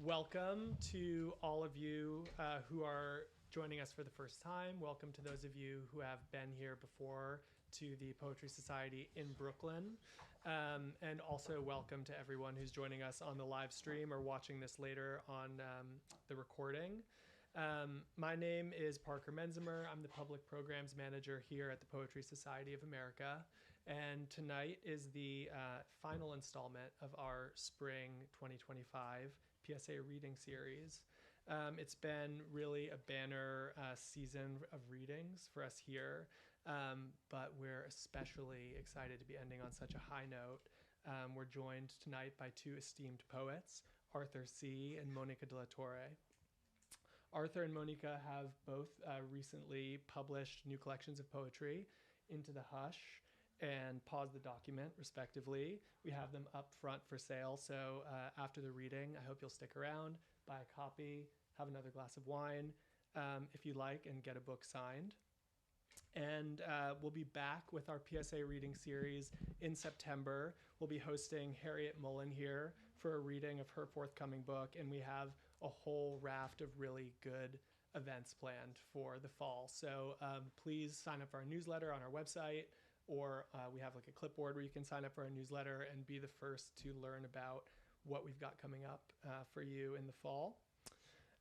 Welcome to all of you who are joining us for the first time. Welcome to those of you who have been here before to the Poetry Society in Brooklyn. And also welcome to everyone who's joining us on the live stream or watching this later on the recording. My name is Parker Menzimer. I'm the Public Programs Manager here at the Poetry Society of America. And tonight is the final installment of our Spring 2025 PSA Reading Series. It's been really a banner season of readings for us here, but we're especially excited to be ending on such a high note. We're joined tonight by two esteemed poets, Arthur Sze and Mónica de la Torre. Arthur and Mónica have both recently published new collections of poetry, Into the Hush and Pause the Document, respectively. We have them up front for sale, so after the reading, I hope you'll stick around, buy a copy, have another glass of wine, if you like, and get a book signed. And we'll be back with our PSA Reading Series in September. We'll be hosting Harriet Mullen here for a reading of her forthcoming book, and we have a whole raft of really good events planned for the fall. So please sign up for our newsletter on our website, or we have like a clipboard where you can sign up for our newsletter and be the first to learn about what we've got coming up for you in the fall.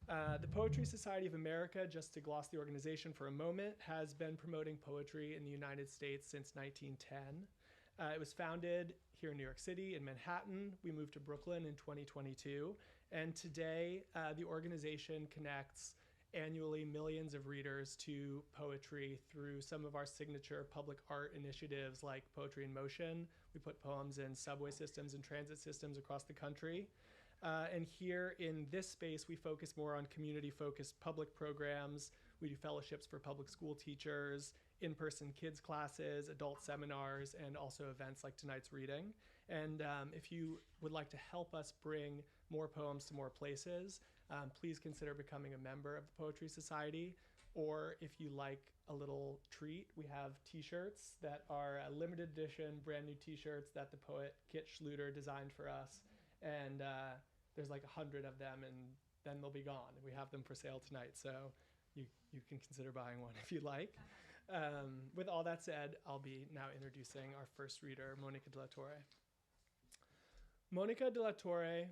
The Poetry Society of America, just to gloss the organization for a moment, has been promoting poetry in the United States since 1910. It was founded here in New York City in Manhattan. We moved to Brooklyn in 2022. And today, the organization connects annually millions of readers to poetry through some of our signature public art initiatives like Poetry in Motion. We put poems in subway systems and transit systems across the country. And here in this space, we focus more on community-focused public programs. We do fellowships for public school teachers, in-person kids classes, adult seminars, and also events like tonight's reading. And if you would like to help us bring more poems to more places, please consider becoming a member of the Poetry Society. Or if you like a little treat, we have t-shirts that are limited edition, brand new t-shirts that the poet Kit Schluter designed for us. And there's like 100 of them, and then they'll be gone. We have them for sale tonight, so you can consider buying one if you like. With all that said, I'll be now introducing our first reader, Mónica de la Torre. Mónica de la Torre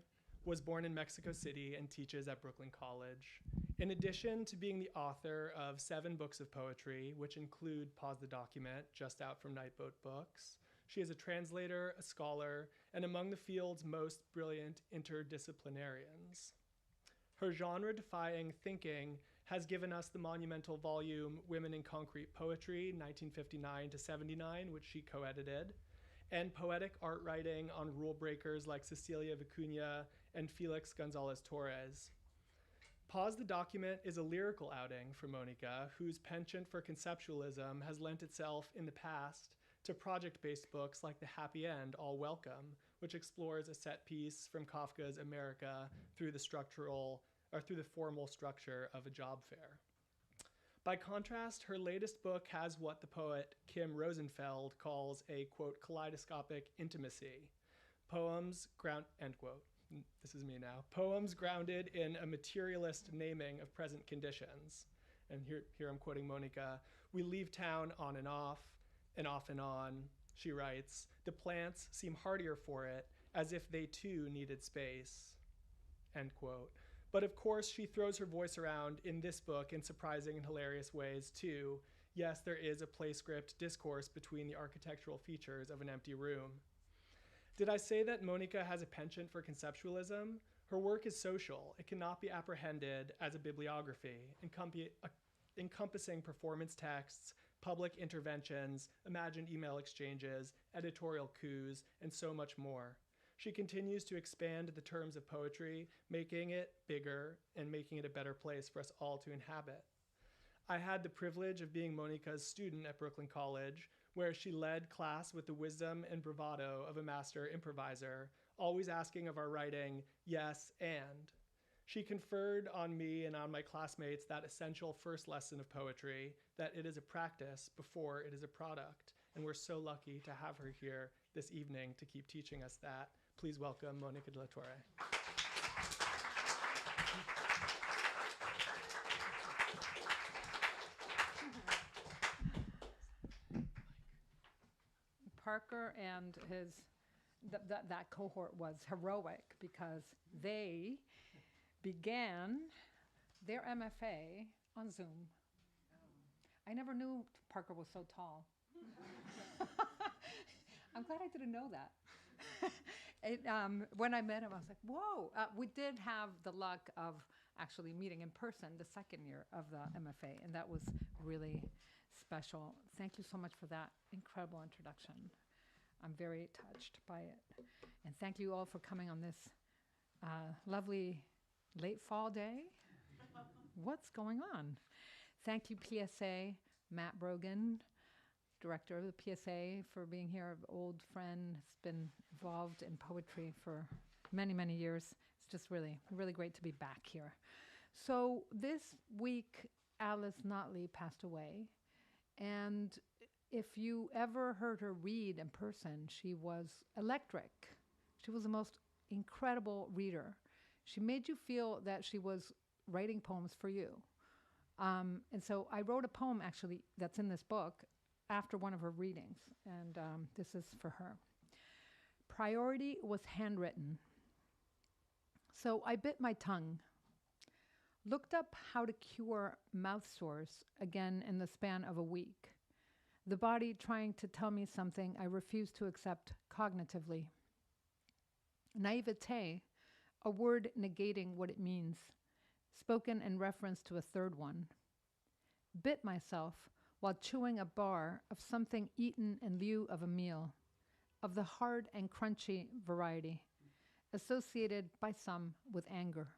was born in Mexico City and teaches at Brooklyn College. In addition to being the author of 7 books of poetry, which include Pause the Document, just out from Nightboat Books, she is a translator, a scholar, and among the field's most brilliant interdisciplinarians. Her genre-defying thinking has given us the monumental volume Women in Concrete Poetry, 1959 to 79, which she co-edited, and poetic art writing on rule breakers like Cecilia Vicuña and Felix Gonzalez Torres. Pause the Document is a lyrical outing for Mónica, whose penchant for conceptualism has lent itself in the past to project-based books like The Happy End, All Welcome, which explores a set piece from Kafka's America through the formal structure of a job fair. By contrast, her latest book has what the poet Kim Rosenfeld calls a, quote, kaleidoscopic intimacy. Poems end quote. This is me now. Poems grounded in a materialist naming of present conditions. And here I'm quoting Mónica. We leave town on and off and on, she writes. The plants seem hardier for it, as if they too needed space, end quote. But of course, she throws her voice around in this book in surprising and hilarious ways too. Yes, there is a play script discourse between the architectural features of an empty room. Did I say that Mónica has a penchant for conceptualism? Her work is social. It cannot be apprehended as a bibliography, encompassing performance texts, public interventions, imagined email exchanges, editorial coups, and so much more. She continues to expand the terms of poetry, making it bigger and making it a better place for us all to inhabit. I had the privilege of being Mónica's student at Brooklyn College, where she led class with the wisdom and bravado of a master improviser, always asking of our writing, yes, and. She conferred on me and on my classmates that essential first lesson of poetry, that it is a practice before it is a product. And we're so lucky to have her here this evening to keep teaching us that. Please welcome Mónica de la Torre. Parker and that cohort was heroic because they began their MFA on Zoom. I never knew Parker was so tall. I'm glad I didn't know that. When I met him, I was like, whoa. We did have the luck of actually meeting in person the second year of the MFA, and that was really special. Thank you so much for that incredible introduction. I'm very touched by it. And thank you all for coming on this lovely late fall day. What's going on? Thank you, PSA, Matt Brogan, director of the PSA, for being here, an old friend, has been involved in poetry for many, many years. It's just really, really great to be back here. So this week, Alice Notley passed away. And if you ever heard her read in person, she was electric. She was the most incredible reader. She made you feel that she was writing poems for you. And so I wrote a poem, actually, that's in this book after one of her readings, and this is for her. Priority was handwritten. So I bit my tongue, looked up how to cure mouth sores again in the span of a week, the body trying to tell me something I refused to accept cognitively. Naivete, a word negating what it means, spoken in reference to a third one. Bit myself while chewing a bar of something eaten in lieu of a meal, of the hard and crunchy variety, associated by some with anger.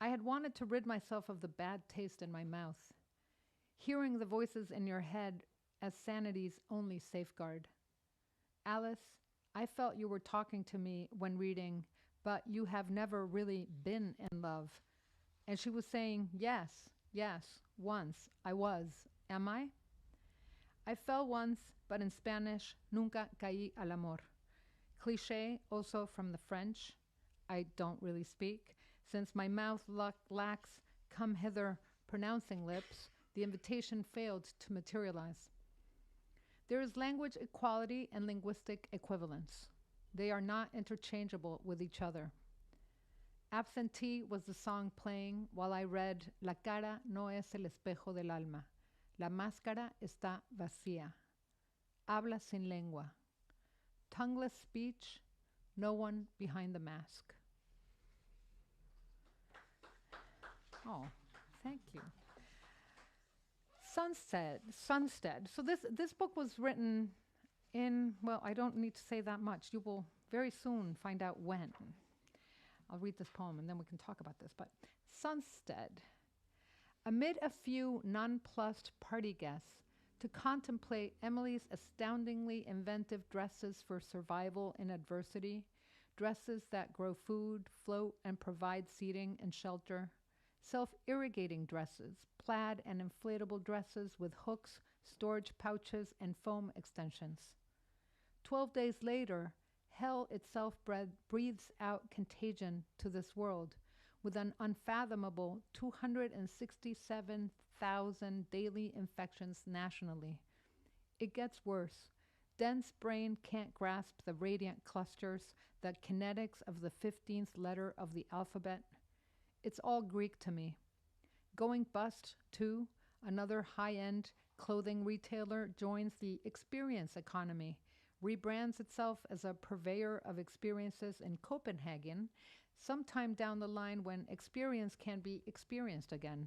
I had wanted to rid myself of the bad taste in my mouth, hearing the voices in your head as sanity's only safeguard. Alice, I felt you were talking to me when reading, but you have never really been in love. And she was saying, yes, once I was. Am I? I fell once, but in Spanish, nunca caí al amor. Cliché, also from the French. I don't really speak. Since my mouth lacks come hither pronouncing lips, the invitation failed to materialize. There is language equality and linguistic equivalence. They are not interchangeable with each other. Absentee was the song playing while I read La cara no es el espejo del alma. La máscara está vacía. Habla sin lengua. Tongueless speech, no one behind the mask. Oh, thank you. Sunstead. So this book was written in, well, I don't need to say that much. You will very soon find out when. I'll read this poem and then we can talk about this. But Sunstead. Amid a few nonplussed party guests to contemplate Emily's astoundingly inventive dresses for survival in adversity, dresses that grow food, float, and provide seating and shelter, self-irrigating dresses, plaid and inflatable dresses with hooks, storage pouches, and foam extensions. 12 days later, hell itself breathes out contagion to this world with an unfathomable 267,000 daily infections nationally. It gets worse. Dense brain can't grasp the radiant clusters, the kinetics of the 15th letter of the alphabet. It's all Greek to me. Going bust, too, another high-end clothing retailer joins the experience economy, rebrands itself as a purveyor of experiences in Copenhagen, sometime down the line when experience can be experienced again.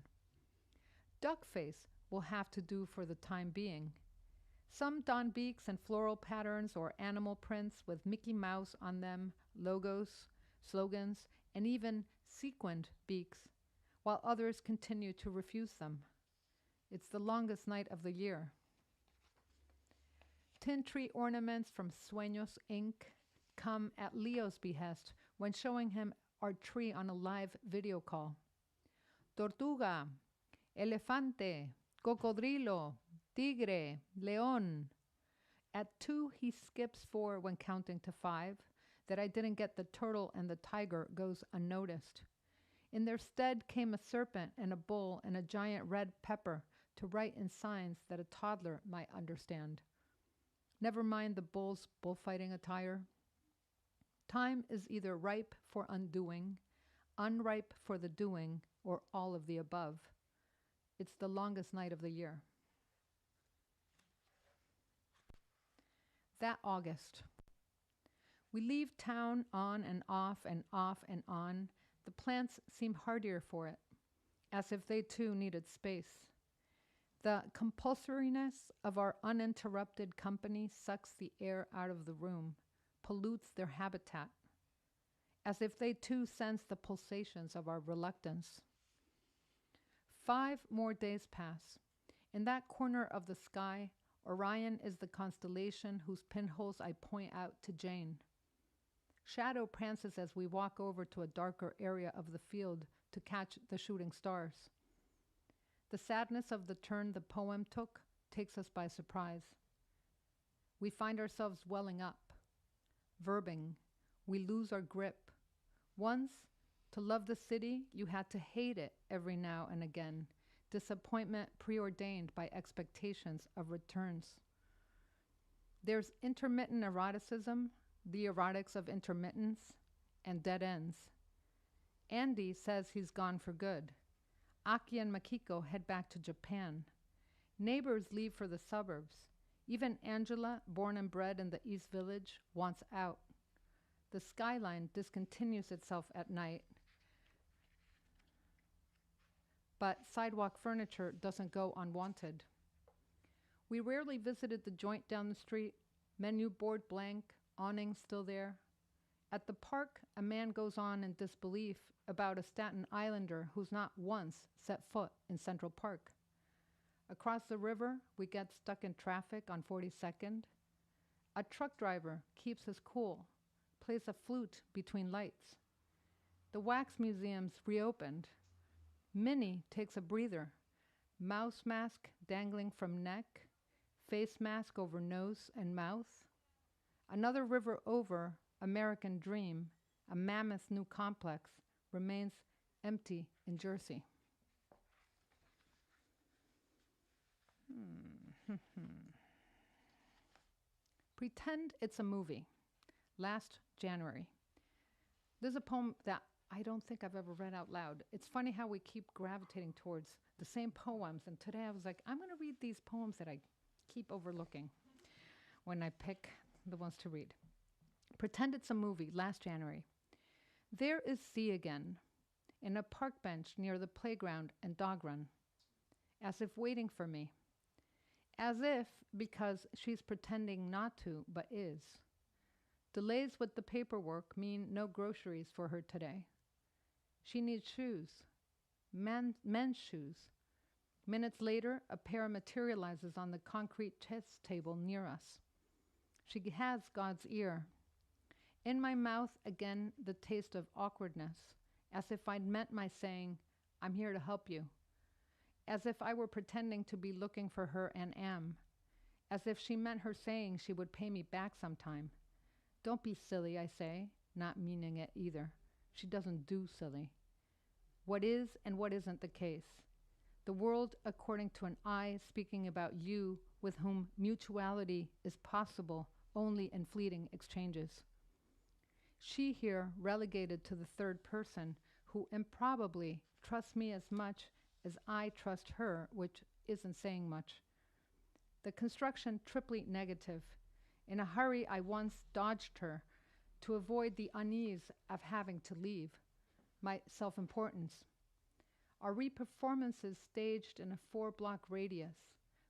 Duckface will have to do for the time being. Some don beaks and floral patterns or animal prints with Mickey Mouse on them, logos, slogans, and even sequined beaks, while others continue to refuse them. It's the longest night of the year. Tin tree ornaments from Sueños Inc. come at Leo's behest when showing him our tree on a live video call. Tortuga, elefante, cocodrilo, tigre, león. At 2, he skips 4 when counting to 5. That I didn't get the turtle and the tiger goes unnoticed. In their stead came a serpent and a bull and a giant red pepper to write in signs that a toddler might understand. Never mind the bull's bullfighting attire. Time is either ripe for undoing, unripe for the doing, or all of the above. It's the longest night of the year. That August. We leave town on and off and off and on. The plants seem hardier for it, as if they too needed space. The compulsoriness of our uninterrupted company sucks the air out of the room, pollutes their habitat, as if they too sense the pulsations of our reluctance. 5 more days pass. In that corner of the sky, Orion is the constellation whose pinholes I point out to Jane. Shadow prances as we walk over to a darker area of the field to catch the shooting stars. The sadness of the turn the poem took takes us by surprise. We find ourselves welling up, verbing. We lose our grip. Once, to love the city, you had to hate it every now and again. Disappointment preordained by expectations of returns. There's intermittent eroticism, the erotics of intermittence, and dead ends. Andy says he's gone for good. Aki and Makiko head back to Japan. Neighbors leave for the suburbs. Even Angela, born and bred in the East Village, wants out. The skyline discontinues itself at night, but sidewalk furniture doesn't go unwanted. We rarely visited the joint down the street, menu board blank, awning still there. At the park, a man goes on in disbelief about a Staten Islander who's not once set foot in Central Park. Across the river, we get stuck in traffic on 42nd. A truck driver keeps his cool, plays a flute between lights. The wax museum's reopened. Minnie takes a breather, mouse mask dangling from neck, face mask over nose and mouth. Another river over, American Dream, a mammoth new complex, remains empty in Jersey. Pretend it's a movie. Last January. There's a poem that I don't think I've ever read out loud. It's funny how we keep gravitating towards the same poems. And today I was like, I'm going to read these poems that I keep overlooking when I pick the ones to read. Pretend it's a movie. Last January. There is C again, in a park bench near the playground and dog run, as if waiting for me. As if because she's pretending not to, but is. Delays with the paperwork mean no groceries for her today. She needs shoes, men's shoes. Minutes later, a pair materializes on the concrete chess table near us. She has God's ear. In my mouth, again, the taste of awkwardness, as if I'd meant my saying, I'm here to help you. As if I were pretending to be looking for her and am. As if she meant her saying she would pay me back sometime. Don't be silly, I say, not meaning it either. She doesn't do silly. What is and what isn't the case? The world according to an I speaking about you with whom mutuality is possible only in fleeting exchanges. She here relegated to the third person who improbably trusts me as much as I trust her, which isn't saying much. The construction triply negative. In a hurry, I once dodged her to avoid the unease of having to leave, my self-importance. Our re-performances staged in a 4-block radius,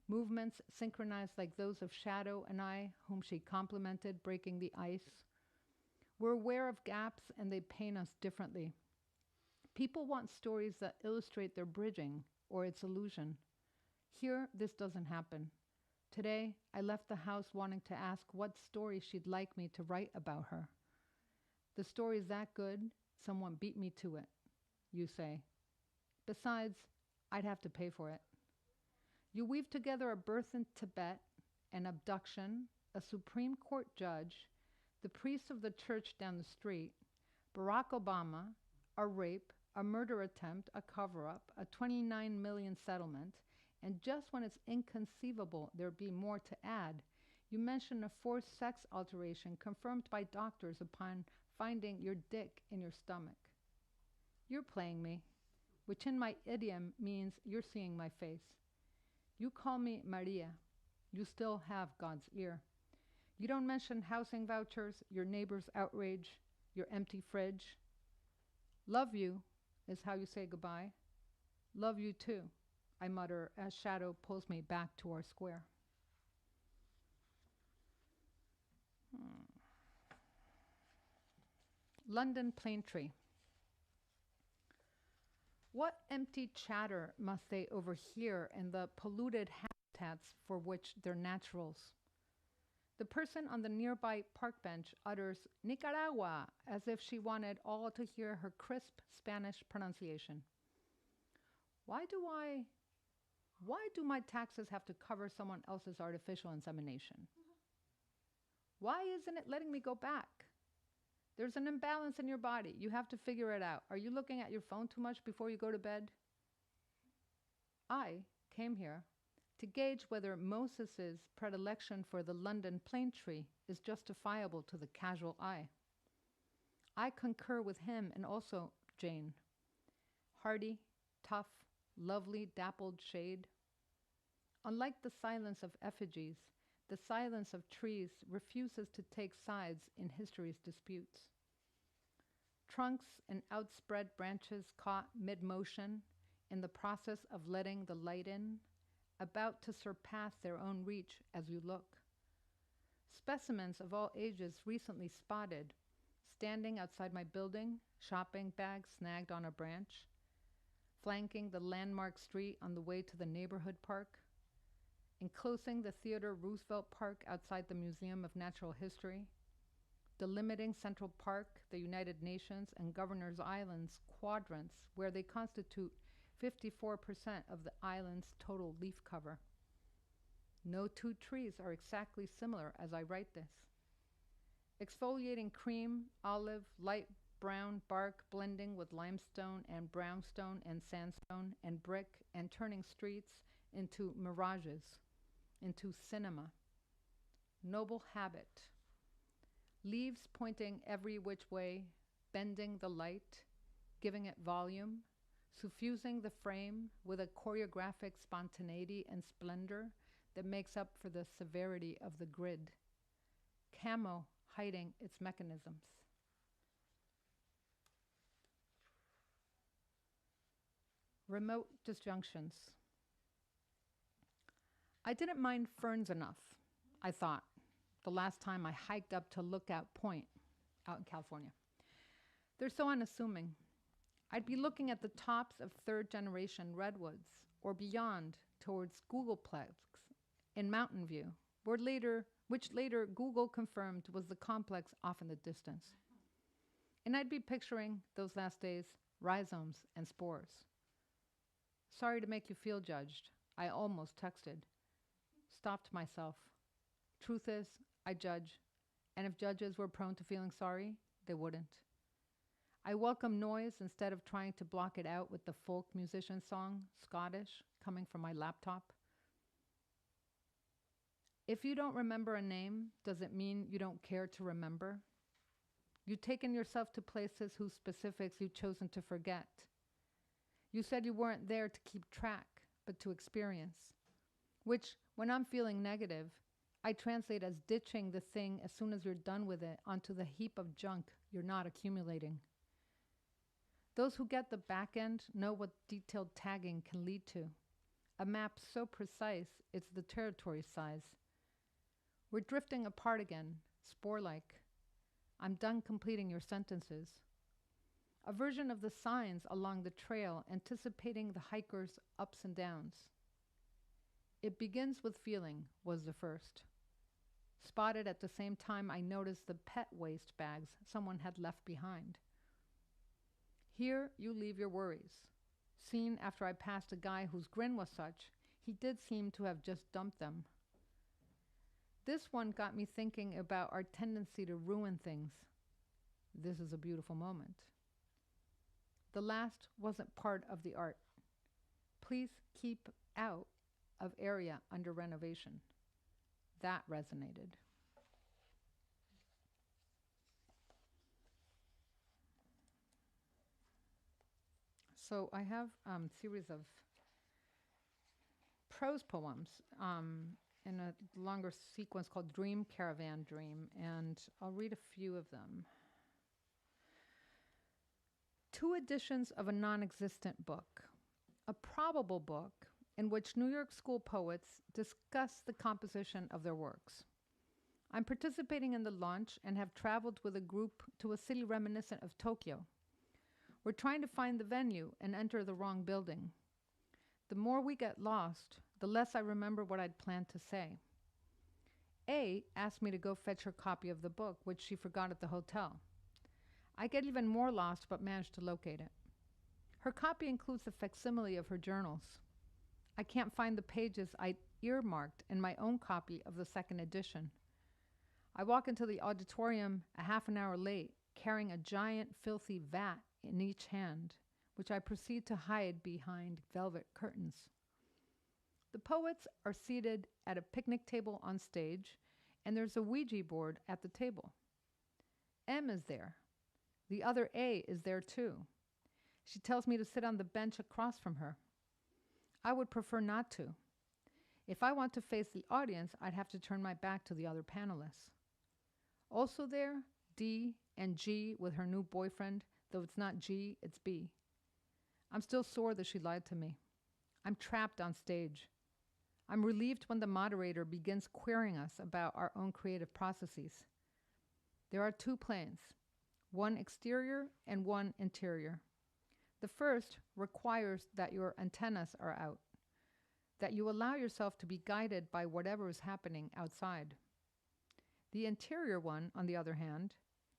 movements synchronized like those of Shadow and I, whom she complimented, breaking the ice. We're aware of gaps and they pain us differently. People want stories that illustrate their bridging or its illusion. Here, this doesn't happen. Today, I left the house wanting to ask what story she'd like me to write about her. The story's that good, someone beat me to it, you say. Besides, I'd have to pay for it. You weave together a birth in Tibet, an abduction, a Supreme Court judge, the priest of the church down the street, Barack Obama, a rape, a murder attempt, a cover-up, a 29 million settlement, and just when it's inconceivable there'd be more to add, You mention a forced sex alteration confirmed by doctors upon finding your dick in your stomach. You're playing me, which in my idiom means you're seeing my face. You call me Maria. You still have God's ear. You don't mention housing vouchers, your neighbor's outrage, your empty fridge. Love you is how you say goodbye. Love you too, I mutter as shadow pulls me back to our square. London plane tree. What empty chatter must they overhear in the polluted habitats for which they're naturals? The person on the nearby park bench utters Nicaragua as if she wanted all to hear her crisp Spanish pronunciation. Why do my taxes have to cover someone else's artificial insemination? Why isn't it letting me go back? There's an imbalance in your body. You have to figure it out. Are you looking at your phone too much before you go to bed? I came here to gauge whether Moses's predilection for the London plane tree is justifiable to the casual eye. I concur with him and also Jane. Hardy, tough, lovely dappled shade. Unlike the silence of effigies, the silence of trees refuses to take sides in history's disputes. Trunks and outspread branches caught mid-motion in the process of letting the light in, about to surpass their own reach as you look. Specimens of all ages recently spotted, standing outside my building, shopping bags snagged on a branch, flanking the landmark street on the way to the neighborhood park, enclosing the Theodore Roosevelt Park outside the Museum of Natural History, delimiting Central Park, the United Nations, and Governor's Island's quadrants where they constitute 54% of the island's total leaf cover. No two trees are exactly similar as I write this. Exfoliating cream, olive, light brown bark blending with limestone and brownstone and sandstone and brick and turning streets into mirages, into cinema. Noble habit. Leaves pointing every which way, bending the light, giving it volume, suffusing the frame with a choreographic spontaneity and splendor that makes up for the severity of the grid. Camo hiding its mechanisms. Remote disjunctions. I didn't mind ferns enough, I thought, the last time I hiked up to Lookout Point out in California. They're so unassuming. I'd be looking at the tops of third-generation redwoods or beyond towards Googleplex in Mountain View, which later Google confirmed was the complex off in the distance. And I'd be picturing, those last days, rhizomes and spores. Sorry to make you feel judged, I almost texted. Stopped myself. Truth is, I judge, and if judges were prone to feeling sorry, they wouldn't. I welcome noise instead of trying to block it out with the folk musician song, Scottish, coming from my laptop. If you don't remember a name, does it mean you don't care to remember? You've taken yourself to places whose specifics you've chosen to forget. You said you weren't there to keep track, but to experience, which, when I'm feeling negative, I translate as ditching the thing as soon as you're done with it onto the heap of junk you're not accumulating. Those who get the back end know what detailed tagging can lead to. A map so precise, it's the territory size. We're drifting apart again, spore-like. I'm done completing your sentences. A version of the signs along the trail anticipating the hiker's ups and downs. It begins with feeling was the first. Spotted at the same time I noticed the pet waste bags someone had left behind. Here you leave your worries. Seen after I passed a guy whose grin was such, he did seem to have just dumped them. This one got me thinking about our tendency to ruin things. This is a beautiful moment. The last wasn't part of the art. Please keep out of area under renovation. That resonated. So I have a series of prose poems in a longer sequence called Dream, Caravan, Dream, and I'll read a few of them. 2 editions of a non-existent book, a probable book in which New York School poets discuss the composition of their works. I'm participating in the launch and have traveled with a group to a city reminiscent of Tokyo. We're trying to find the venue and enter the wrong building. The more we get lost, the less I remember what I'd planned to say. A asked me to go fetch her copy of the book, which she forgot at the hotel. I get even more lost, but manage to locate it. Her copy includes a facsimile of her journals. I can't find the pages I'd earmarked in my own copy of the 2nd edition. I walk into the auditorium a half an hour late, carrying a giant, filthy vat in each hand, which I proceed to hide behind velvet curtains. The poets are seated at a picnic table on stage, and there's a Ouija board at the table. M is there. The other A is there too. She tells me to sit on the bench across from her. I would prefer not to. If I want to face the audience, I'd have to turn my back to the other panelists. Also there, D and G with her new boyfriend, though it's not G, it's B. I'm still sore that she lied to me. I'm trapped on stage. I'm relieved when the moderator begins querying us about our own creative processes. There are 2 planes, one exterior and one interior. The first requires that your antennas are out, that you allow yourself to be guided by whatever is happening outside. The interior one, on the other hand,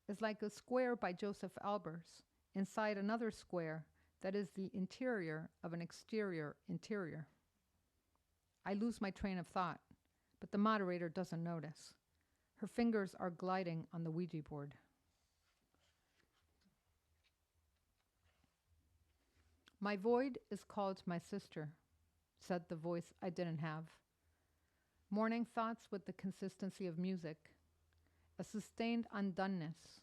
is like a square by Joseph Albers inside another square that is the interior of an exterior interior. I lose my train of thought, but the moderator doesn't notice. Her fingers are gliding on the Ouija board. My void is called my sister, said the voice I didn't have. Morning thoughts with the consistency of music, a sustained undoneness,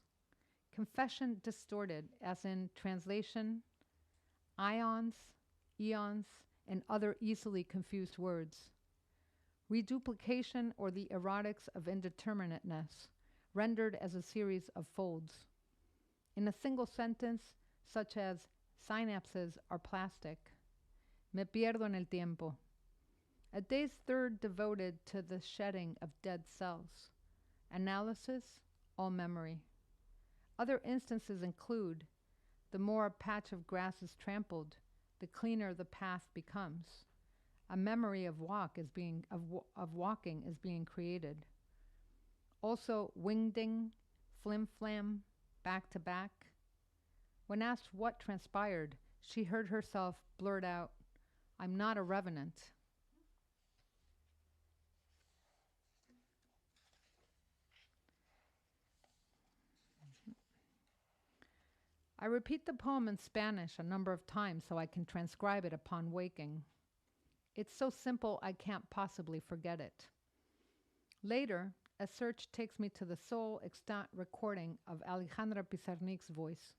confession distorted as in translation, ions, eons, and other easily confused words. Reduplication or the erotics of indeterminateness, rendered as a series of folds. In a single sentence, such as synapses are plastic. Me pierdo en el tiempo. A day's 3rd devoted to the shedding of dead cells. Analysis, all memory. Other instances include, the more a patch of grass is trampled, the cleaner the path becomes. A memory of walking is being created. Also, wingding, flim-flam, back-to-back. When asked what transpired, she heard herself blurt out, "I'm not a revenant." I repeat the poem in Spanish a number of times so I can transcribe it upon waking. It's so simple I can't possibly forget it. Later, a search takes me to the sole extant recording of Alejandra Pizarnik's voice.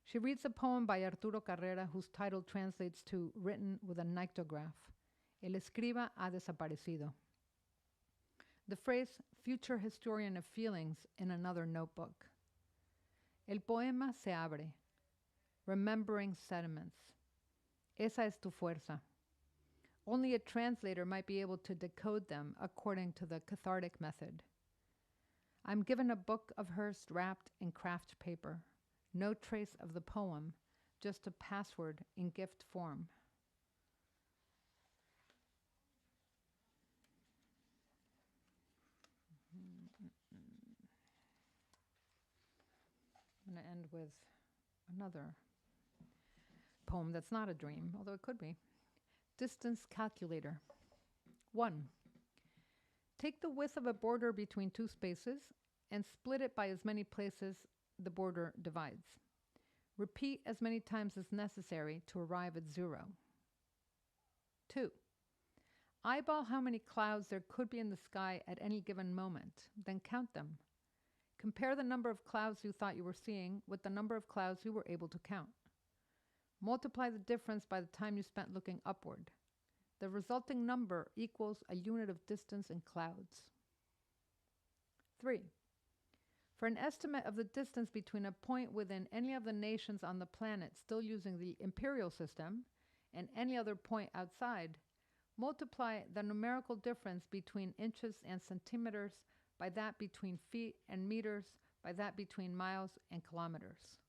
She reads a poem by Arturo Carrera whose title translates to "written with a nictograph." El escriba ha desaparecido. The phrase "future historian of feelings" in another notebook. El poema se abre. Remembering sediments. Esa es tu fuerza. Only a translator might be able to decode them according to the cathartic method. I'm given a book of hers wrapped in craft paper. No trace of the poem, just a password in gift form. I'm going to end with another poem that's not a dream, although it could be. Distance calculator. 1. Take the width of a border between 2 spaces and split it by as many places the border divides. Repeat as many times as necessary to arrive at 0. 2. Eyeball how many clouds there could be in the sky at any given moment, then count them. Compare the number of clouds you thought you were seeing with the number of clouds you were able to count. Multiply the difference by the time you spent looking upward. The resulting number equals a unit of distance in clouds. 3. For an estimate of the distance between a point within any of the nations on the planet still using the imperial system and any other point outside, multiply the numerical difference between inches and centimeters by that between feet and meters by that between miles and kilometers.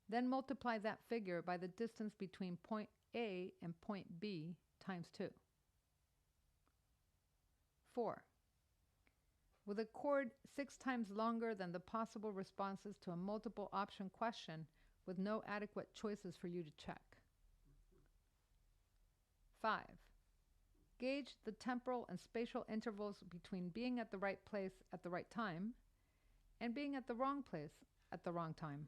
Then multiply that figure by the distance between point A and point B times 2. 4. With a chord 6 times longer than the possible responses to a multiple option question with no adequate choices for you to check. 5. Gauge the temporal and spatial intervals between being at the right place at the right time and being at the wrong place at the wrong time.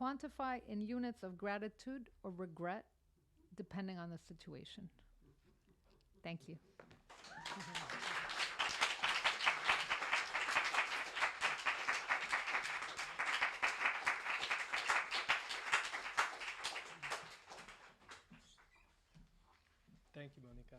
Quantify in units of gratitude or regret, depending on the situation. Thank you. Thank you, Mónica.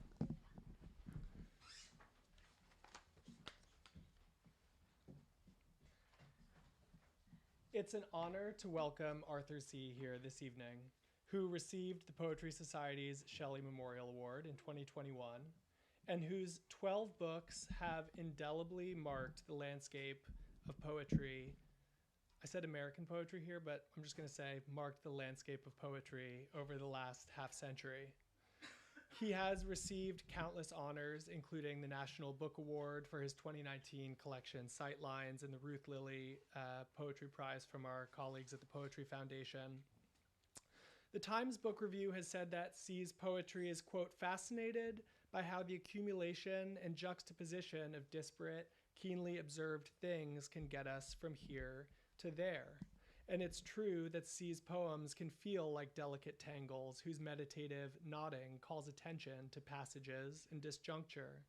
It's an honor to welcome Arthur Sze here this evening, who received the Poetry Society's Shelley Memorial Award in 2021, and whose 12 books have indelibly marked the landscape of poetry. I said American poetry here, but I'm just going to say marked the landscape of poetry over the last half century. He has received countless honors, including the National Book Award for his 2019 collection Sightlines and the Ruth Lilly Poetry Prize from our colleagues at the Poetry Foundation. The Times Book Review has said that Se's poetry is, quote, fascinated by how the accumulation and juxtaposition of disparate, keenly observed things can get us from here to there. And it's true that Se's poems can feel like delicate tangles whose meditative nodding calls attention to passages and disjuncture.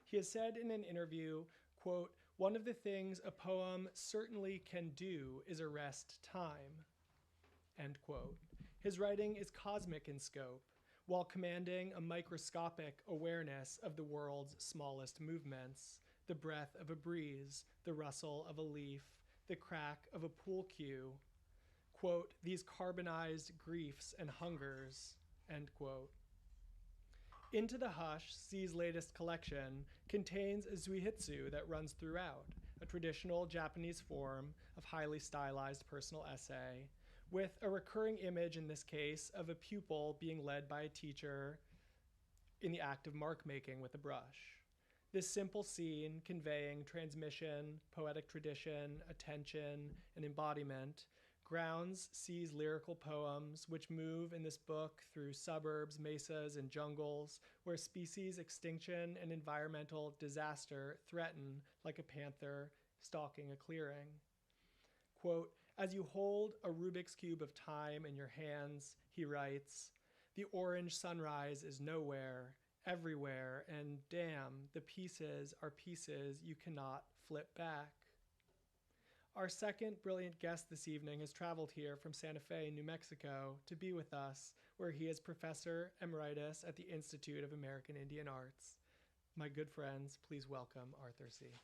He has said in an interview, quote, one of the things a poem certainly can do is arrest time, end quote. His writing is cosmic in scope, while commanding a microscopic awareness of the world's smallest movements, the breath of a breeze, the rustle of a leaf, the crack of a pool cue, quote, these carbonized griefs and hungers, end quote. Into the Hush, Se's latest collection, contains a zuihitsu that runs throughout, a traditional Japanese form of highly stylized personal essay, with a recurring image in this case of a pupil being led by a teacher in the act of mark making with a brush. This simple scene, conveying transmission, poetic tradition, attention, and embodiment, grounds Se's lyrical poems, which move in this book through suburbs, mesas, and jungles, where species extinction and environmental disaster threaten like a panther stalking a clearing. Quote, as you hold a Rubik's Cube of time in your hands, he writes, the orange sunrise is nowhere, everywhere, and damn, the pieces are pieces you cannot flip back. Our second brilliant guest this evening has traveled here from Santa Fe, New Mexico, to be with us, where he is Professor Emeritus at the Institute of American Indian Arts. My good friends, please welcome Arthur Sze.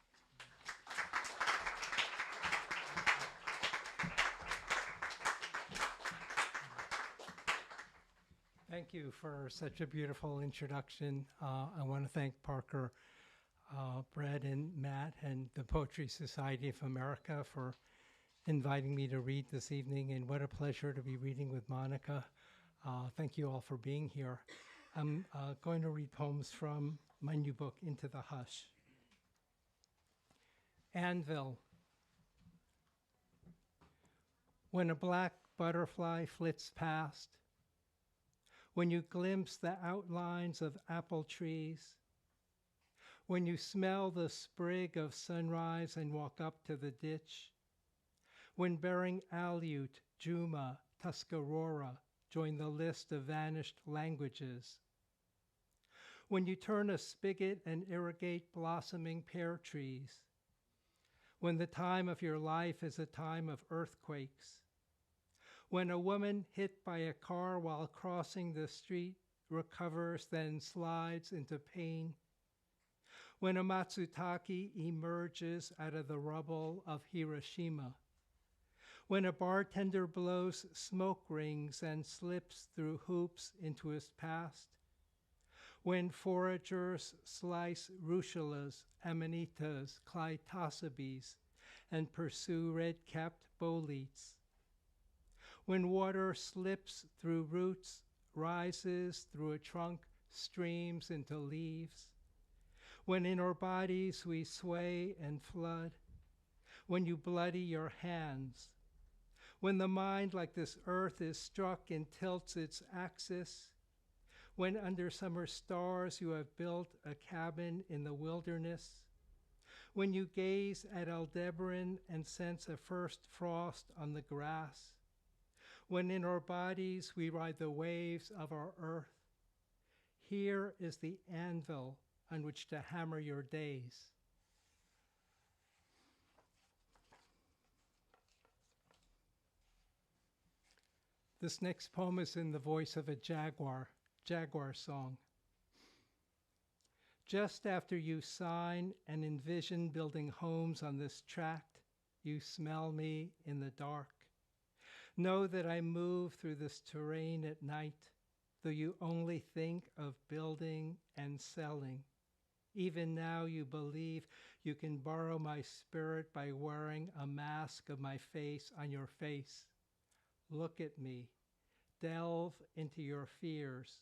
Thank you for such a beautiful introduction. I want to thank Parker, Brett, and Matt, and the Poetry Society of America for inviting me to read this evening, and what a pleasure to be reading with Mónica. Thank you all for being here. I'm going to read poems from my new book, Into the Hush. Anvil. When a black butterfly flits past, when you glimpse the outlines of apple trees, when you smell the sprig of sunrise and walk up to the ditch, when bearing Aleut, Juma, Tuscarora join the list of vanished languages, when you turn a spigot and irrigate blossoming pear trees, when the time of your life is a time of earthquakes, when a woman hit by a car while crossing the street recovers, then slides into pain, when a matsutake emerges out of the rubble of Hiroshima, when a bartender blows smoke rings and slips through hoops into his past, when foragers slice ruchulas, amanitas, clitosobes, and pursue red-capped boletes, when water slips through roots, rises through a trunk, streams into leaves, when in our bodies we sway and flood, when you bloody your hands, when the mind like this earth is struck and tilts its axis, when under summer stars you have built a cabin in the wilderness, when you gaze at Aldebaran and sense a first frost on the grass, when in our bodies we ride the waves of our earth, here is the anvil on which to hammer your days. This next poem is in the voice of a jaguar song. Just after you sign and envision building homes on this tract, you smell me in the dark. Know that I move through this terrain at night, though you only think of building and selling. Even now you believe you can borrow my spirit by wearing a mask of my face on your face. Look at me. Delve into your fears.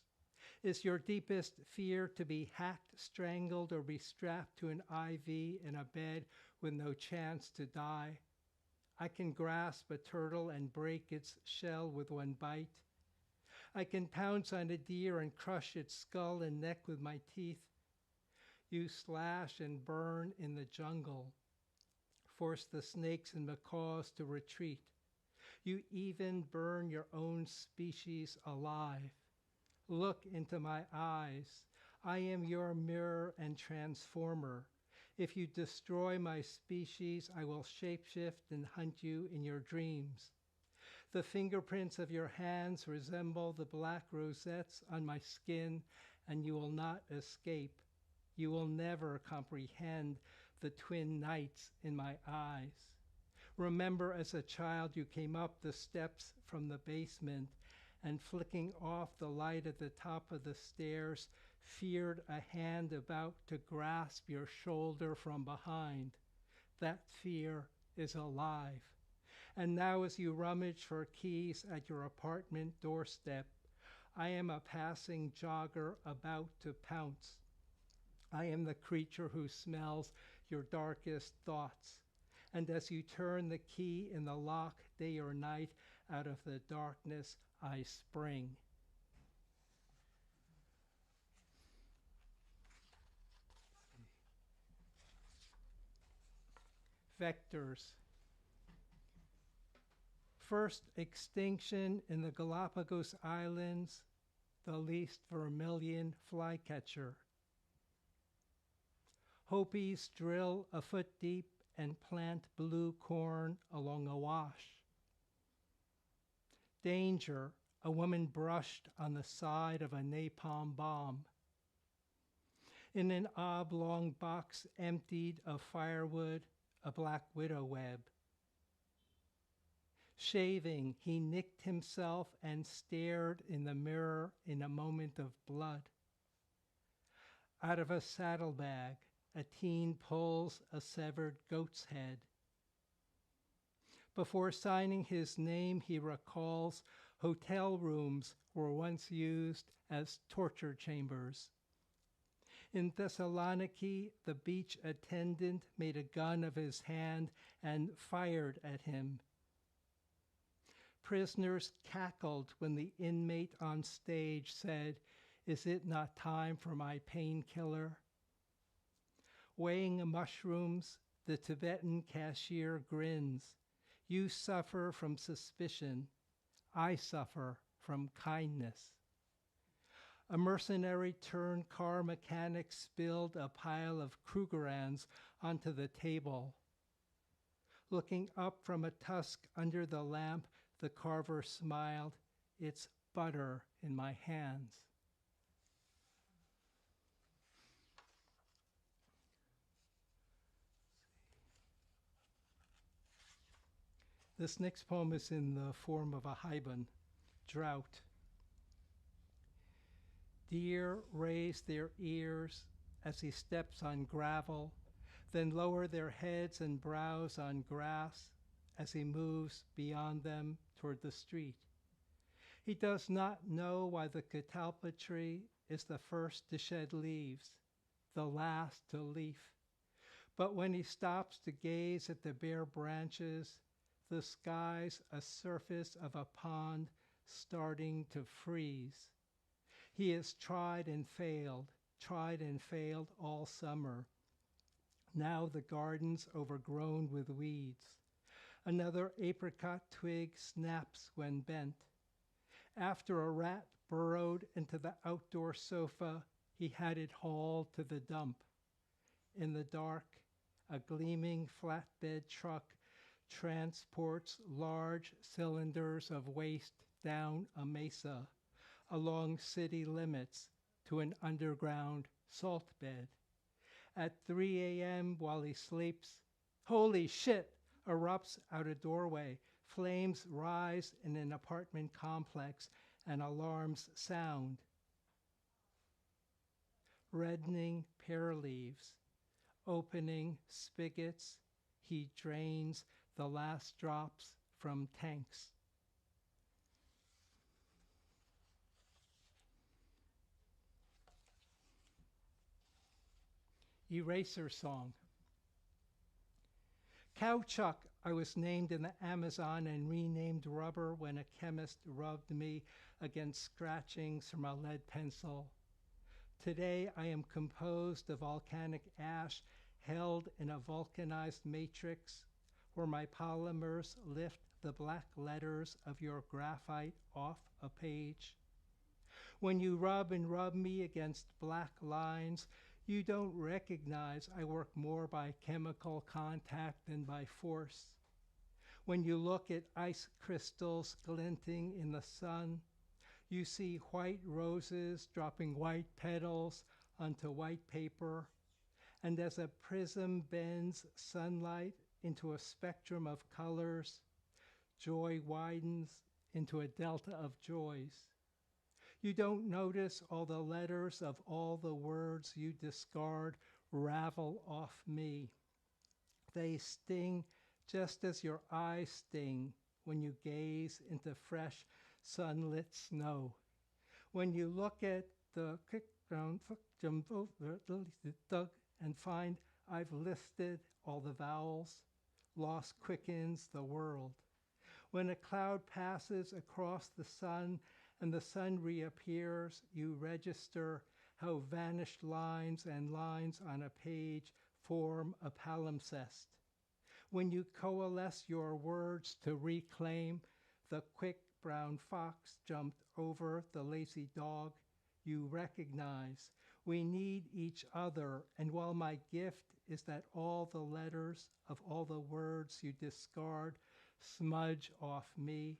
Is your deepest fear to be hacked, strangled, or be strapped to an IV in a bed with no chance to die? I can grasp a turtle and break its shell with one bite. I can pounce on a deer and crush its skull and neck with my teeth. You slash and burn in the jungle, force the snakes and macaws to retreat. You even burn your own species alive. Look into my eyes. I am your mirror and transformer. If you destroy my species, I will shapeshift and hunt you in your dreams. The fingerprints of your hands resemble the black rosettes on my skin, and you will not escape. You will never comprehend the twin nights in my eyes. Remember, as a child, you came up the steps from the basement and, flicking off the light at the top of the stairs, feared a hand about to grasp your shoulder from behind. That fear is alive. And now, as you rummage for keys at your apartment doorstep, I am a passing jogger about to pounce. I am the creature who smells your darkest thoughts. And as you turn the key in the lock day or night, out of the darkness I spring. Vectors. First extinction in the Galapagos Islands, the least vermilion flycatcher. Hopis drill a foot deep and plant blue corn along a wash. Danger, a woman brushed on the side of a napalm bomb. In an oblong box emptied of firewood, a black widow web. Shaving, he nicked himself and stared in the mirror in a moment of blood. Out of a saddlebag, a teen pulls a severed goat's head. Before signing his name, he recalls hotel rooms were once used as torture chambers. In Thessaloniki, the beach attendant made a gun of his hand and fired at him. Prisoners cackled when the inmate on stage said, "Is it not time for my painkiller?" Weighing mushrooms, the Tibetan cashier grins. You suffer from suspicion. I suffer from kindness. A mercenary turned car mechanic spilled a pile of Krugerrands onto the table. Looking up from a tusk under the lamp, the carver smiled. It's butter in my hands. This next poem is in the form of a haibun, Drought. Deer raise their ears as he steps on gravel, then lower their heads and brows on grass as he moves beyond them toward the street. He does not know why the catalpa tree is the first to shed leaves, the last to leaf. But when he stops to gaze at the bare branches, the sky's a surface of a pond starting to freeze. He has tried and failed all summer. Now the garden's overgrown with weeds. Another apricot twig snaps when bent. After a rat burrowed into the outdoor sofa, he had it hauled to the dump. In the dark, a gleaming flatbed truck transports large cylinders of waste down a mesa, along city limits to an underground salt bed. At 3 a.m. while he sleeps, holy shit erupts out a doorway. Flames rise in an apartment complex and alarms sound. Reddening pear leaves, opening spigots, he drains the last drops from tanks. Eraser Song. Cowchuck, I was named in the Amazon and renamed rubber when a chemist rubbed me against scratchings from a lead pencil. Today I am composed of volcanic ash held in a vulcanized matrix where my polymers lift the black letters of your graphite off a page. When you rub and rub me against black lines, you don't recognize I work more by chemical contact than by force. When you look at ice crystals glinting in the sun, you see white roses dropping white petals onto white paper. And as a prism bends sunlight into a spectrum of colors, joy widens into a delta of joys. You don't notice all the letters of all the words you discard ravel off me. They sting just as your eyes sting when you gaze into fresh sunlit snow. When you look at the and find I've listed all the vowels, loss quickens the world. When a cloud passes across the sun and the sun reappears, you register how vanished lines and lines on a page form a palimpsest. When you coalesce your words to reclaim, the quick brown fox jumped over the lazy dog, you recognize we need each other, and while my gift is that all the letters of all the words you discard smudge off me,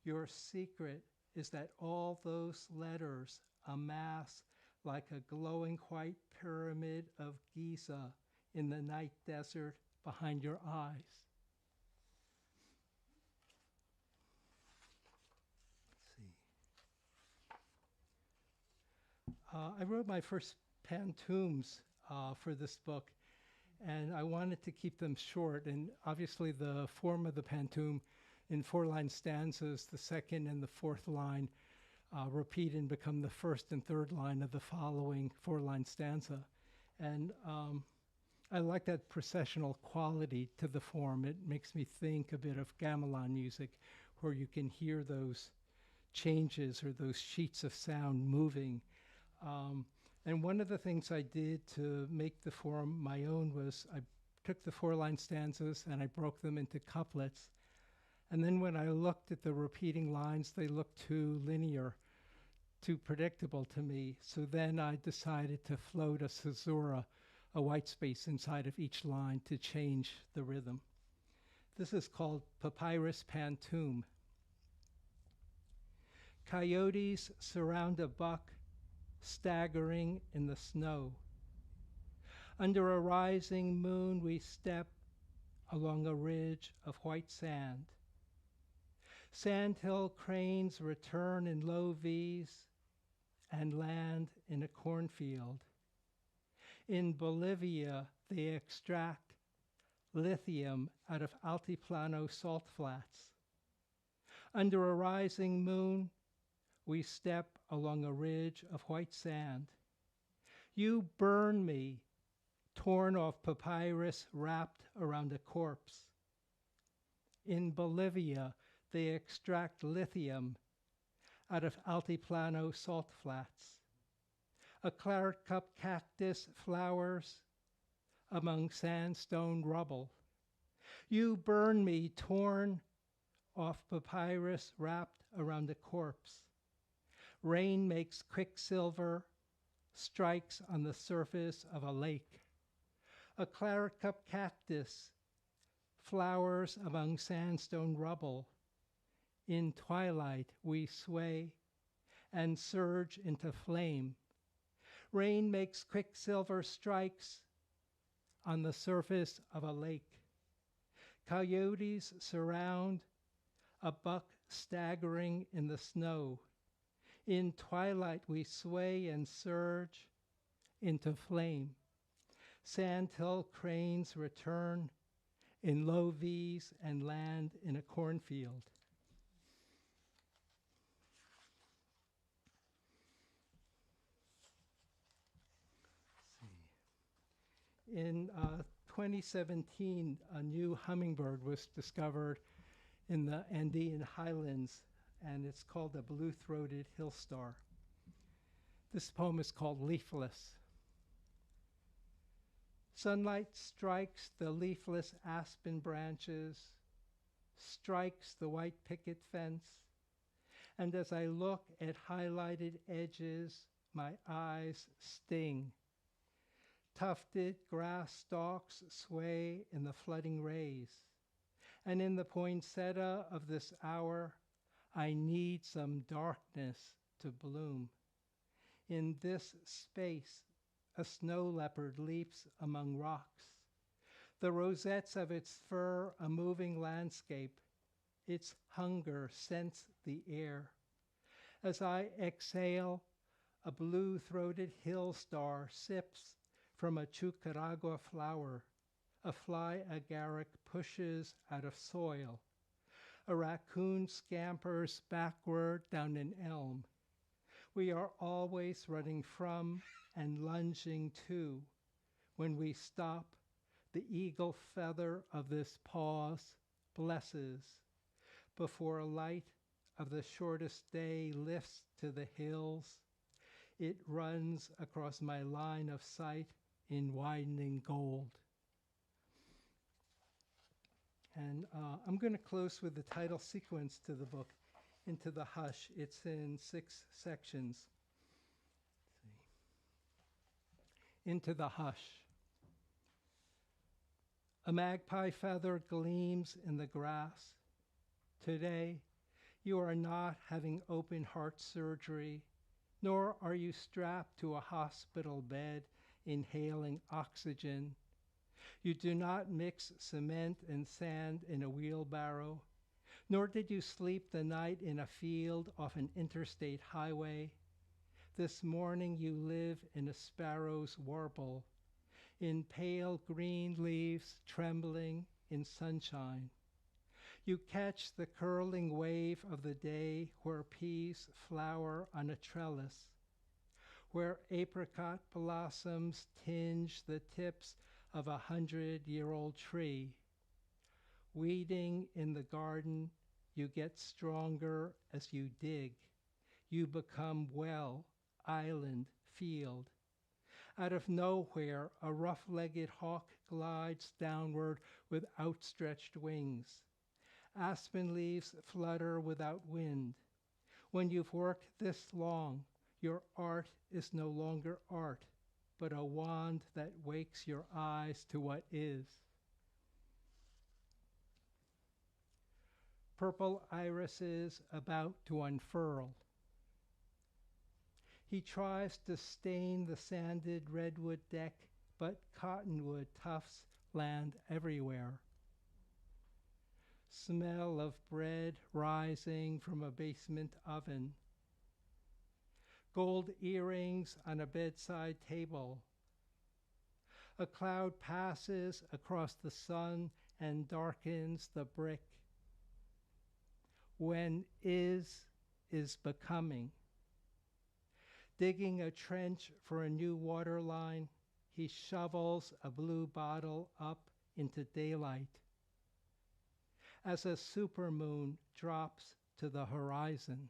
your secret is that all those letters amass like a glowing white pyramid of Giza in the night desert behind your eyes. I wrote my first pantoums for this book, and I wanted to keep them short. And obviously the form of the pantoum in 4-line stanzas, the second and the fourth line repeat and become the first and third line of the following 4-line stanza. And I like that processional quality to the form. It makes me think a bit of gamelan music, where you can hear those changes or those sheets of sound moving. And one of the things I did to make the form my own was I took the 4-line stanzas and I broke them into couplets. And then when I looked at the repeating lines, they looked too linear too predictable to me. So then I decided to float a caesura, a white space inside of each line to change the rhythm. This is called Papyrus Pantoum. Coyotes surround a buck staggering in the snow. Under a rising moon we step along a ridge of white sand. Sandhill cranes return in low V's and land in a cornfield. In Bolivia, they extract lithium out of altiplano salt flats. Under a rising moon, we step along a ridge of white sand. You burn me, torn off papyrus wrapped around a corpse. In Bolivia, they extract lithium out of altiplano salt flats. A claret cup cactus flowers among sandstone rubble. You burn me, torn off papyrus wrapped around a corpse. Rain makes quicksilver, strikes on the surface of a lake. A claret cup cactus flowers among sandstone rubble. In twilight we sway and surge into flame. Rain makes quicksilver strikes on the surface of a lake. Coyotes surround a buck staggering in the snow. In twilight we sway and surge into flame. Sandhill cranes return in low V's and land in a cornfield. In 2017, a new hummingbird was discovered in the Andean highlands, and it's called the blue-throated hill star. This poem is called Leafless. Sunlight strikes the leafless aspen branches, strikes the white picket fence, and as I look at highlighted edges, my eyes sting. Tufted grass stalks sway in the flooding rays, and in the poinsettia of this hour, I need some darkness to bloom. In this space, a snow leopard leaps among rocks. The rosettes of its fur a moving landscape. Its hunger scents the air. As I exhale, a blue-throated hill star sips from a chucaragua flower. A fly agaric pushes out of soil. A raccoon scampers backward down an elm. We are always running from and lunging to. When we stop, the eagle feather of this pause blesses. Before a light of the shortest day lifts to the hills, it runs across my line of sight in widening gold. And I'm going to close with the title sequence to the book, Into the Hush. It's in 6 sections. Into the Hush. A magpie feather gleams in the grass. Today, you are not having open heart surgery, nor are you strapped to a hospital bed inhaling oxygen. You do not mix cement and sand in a wheelbarrow, nor did you sleep the night in a field off an interstate highway. This morning you live in a sparrow's warble, in pale green leaves trembling in sunshine. You catch the curling wave of the day where peas flower on a trellis, where apricot blossoms tinge the tips of a 100-year-old tree. Weeding in the garden, you get stronger as you dig. You become well, island, field. Out of nowhere, a rough-legged hawk glides downward with outstretched wings. Aspen leaves flutter without wind. When you've worked this long, Your art is no longer art, but a wand that wakes your eyes to what is. Purple irises about to unfurl. He tries to stain the sanded redwood deck, but cottonwood tufts land everywhere. Smell of bread rising from a basement oven. Gold earrings on a bedside table. A cloud passes across the sun and darkens the brick. When is becoming. Digging a trench for a new water line, he shovels a blue bottle up into daylight. As a supermoon drops to the horizon.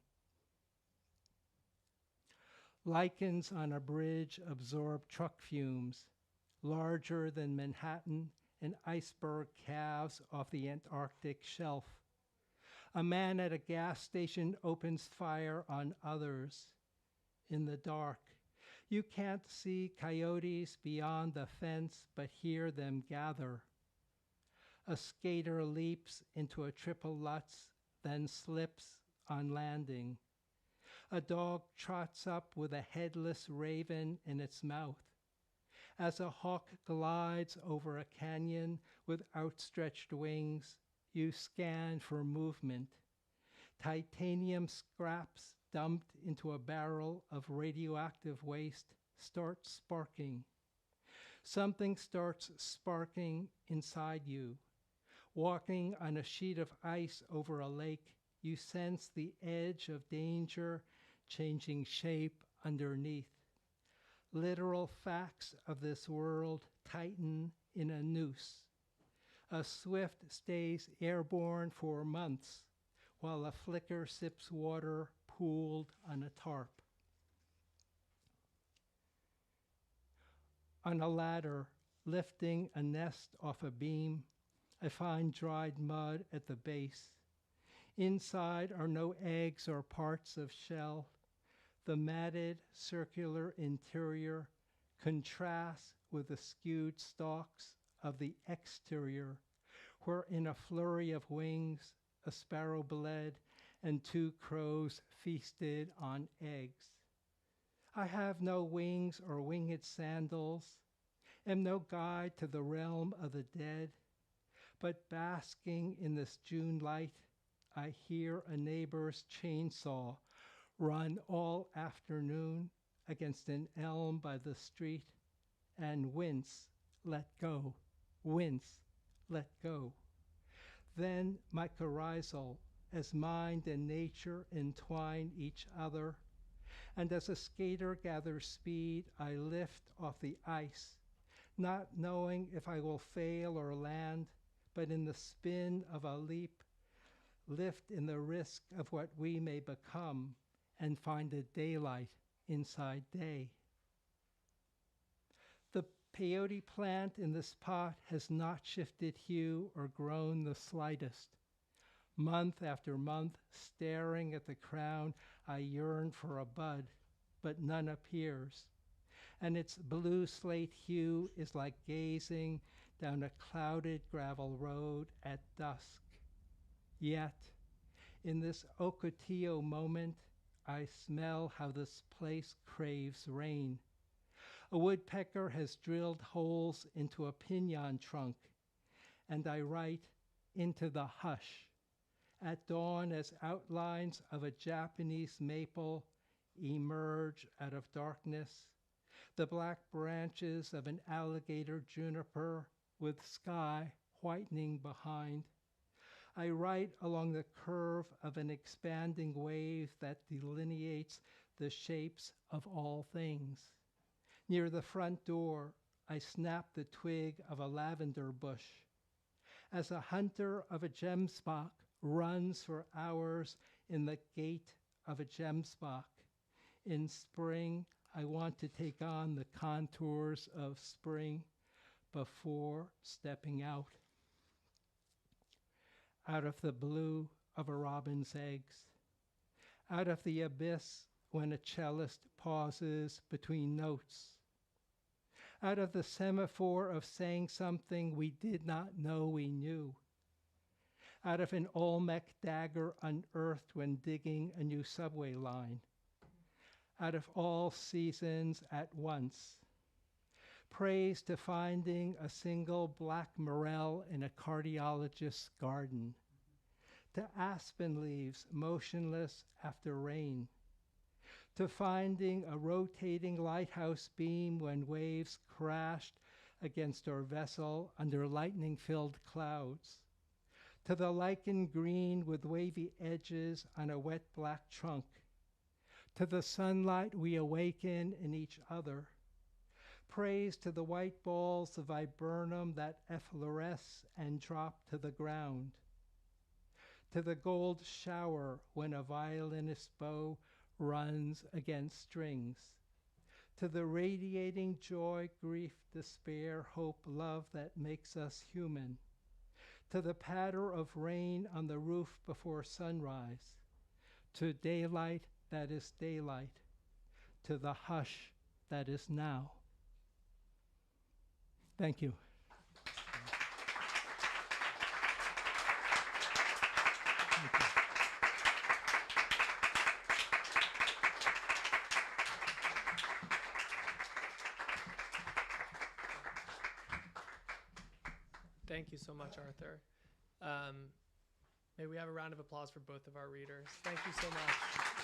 Lichens on a bridge absorb truck fumes, larger than Manhattan and iceberg calves off the Antarctic shelf. A man at a gas station opens fire on others. In the dark, you can't see coyotes beyond the fence, but hear them gather. A skater leaps into a triple Lutz, then slips on landing. A dog trots up with a headless raven in its mouth. As a hawk glides over a canyon with outstretched wings, you scan for movement. Titanium scraps dumped into a barrel of radioactive waste start sparking. Something starts sparking inside you. Walking on a sheet of ice over a lake, you sense the edge of danger changing shape underneath. Literal facts of this world tighten in a noose. A swift stays airborne for months, while a flicker sips water pooled on a tarp. On a ladder, lifting a nest off a beam, I find dried mud at the base. Inside are no eggs or parts of shell. The matted circular interior contrasts with the skewed stalks of the exterior, where in a flurry of wings, a sparrow bled and 2 crows feasted on eggs. I have no wings or winged sandals, am no guide to the realm of the dead, but basking in this June light, I hear a neighbor's chainsaw run all afternoon against an elm by the street and wince, let go, wince, let go. Then mycorrhizal, as mind and nature entwine each other, and as a skater gathers speed, I lift off the ice, not knowing if I will fail or land, but in the spin of a leap, lift in the risk of what we may become, and find a daylight inside day. The peyote plant in this pot has not shifted hue or grown the slightest. Month after month, staring at the crown, I yearn for a bud, but none appears. And its blue slate hue is like gazing down a clouded gravel road at dusk. Yet, in this Ocotillo moment, I smell how this place craves rain. A woodpecker has drilled holes into a piñon trunk, and I write into the hush. At dawn, as outlines of a Japanese maple emerge out of darkness, the black branches of an alligator juniper with sky whitening behind. I write along the curve of an expanding wave that delineates the shapes of all things. Near the front door, I snap the twig of a lavender bush. As a hunter of a gemsbok runs for hours in the gate of a gemsbok, in spring, I want to take on the contours of spring before stepping out. Out of the blue of a robin's eggs, out of the abyss when a cellist pauses between notes. Out of the semaphore of saying something we did not know we knew. Out of an Olmec dagger unearthed when digging a new subway line. Out of all seasons at once. Praise to finding a single black morel in a cardiologist's garden. To aspen leaves motionless after rain. To finding a rotating lighthouse beam when waves crashed against our vessel under lightning-filled clouds. To the lichen green with wavy edges on a wet black trunk. To the sunlight we awaken in each other. Praise to the white balls of viburnum that effloresce and drop to the ground. To the gold shower when a violinist's bow runs against strings. To the radiating joy, grief, despair, hope, love that makes us human. To the patter of rain on the roof before sunrise. To daylight that is daylight. To the hush that is now. Thank you. Thank you so much, Arthur. May we have a round of applause for both of our readers. Thank you so much.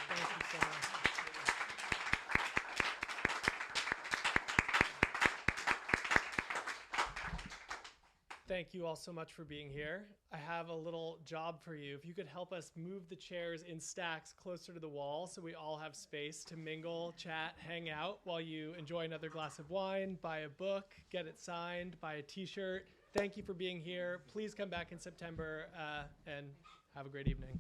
Thank you so much. Thank you all so much for being here. I have a little job for you. If you could help us move the chairs in stacks closer to the wall so we all have space to mingle, chat, hang out while you enjoy another glass of wine, buy a book, get it signed, buy a t-shirt. Thank you for being here. Please come back in September and have a great evening.